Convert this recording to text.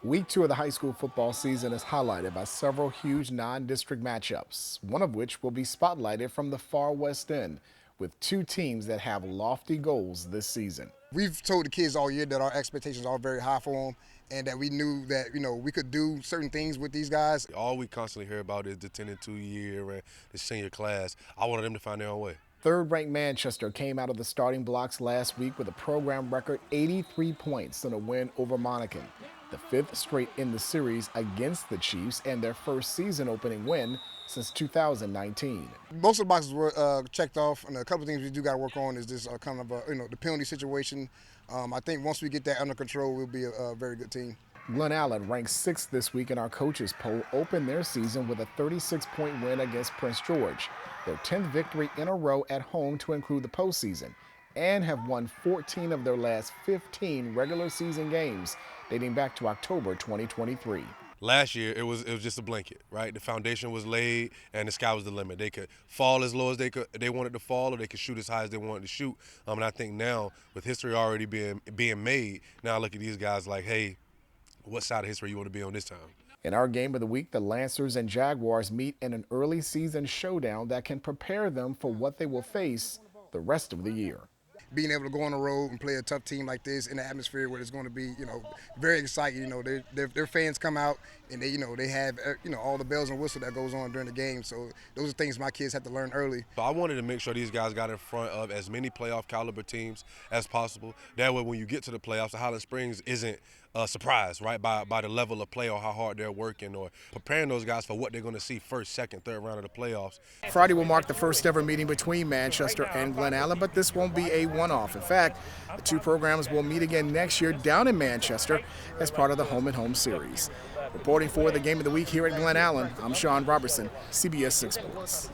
Week 2 of the high school football season is highlighted by several huge non-district matchups, one of which will be spotlighted from the far west end, with two teams that have lofty goals this season. We've told the kids all year that our expectations are very high for them and that we knew that, we could do certain things with these guys. All we constantly hear about is the 10 and 2 year and the senior class. I wanted them to find their own way. Third-ranked Manchester came out of the starting blocks last week with a program record 83 points in a win over Monacan, the fifth straight in the series against the Chiefs and their first season-opening win since 2019. Most of the boxes were checked off, and a couple of things we do got to work on is this kind of the penalty situation. I think once we get that under control, we'll be a very good team. Glen Allen, ranked 6th this week in our coaches poll, opened their season with a 36-point win against Prince George, their 10th victory in a row at home to include the postseason, and have won 14 of their last 15 regular season games dating back to October 2023. Last year, it was just a blanket, right? The foundation was laid, and the sky was the limit. They could fall as low as they wanted to fall, or they could shoot as high as they wanted to shoot. And I think now, with history already being made, now I look at these guys like, hey, what side of history you want to be on this time? In our game of the week, the Lancers and Jaguars meet in an early season showdown that can prepare them for what they will face the rest of the year. Being able to go on the road and play a tough team like this in an atmosphere where it's going to be, very exciting. Their fans come out and they have, all the bells and whistles that goes on during the game. So those are things my kids have to learn early. So I wanted to make sure these guys got in front of as many playoff caliber teams as possible. That way, when you get to the playoffs, the Highland Springs isn't surprised, right, by the level of play or how hard they're working or preparing those guys for what they're going to see first, second, third round of the playoffs. Friday will mark the first ever meeting between Manchester and Glen Allen, but this won't be a one-off. In fact, the two programs will meet again next year down in Manchester as part of the Home and Home series. Reporting for the Game of the Week here at Glen Allen, I'm Sean Robertson, CBS 6 Sports.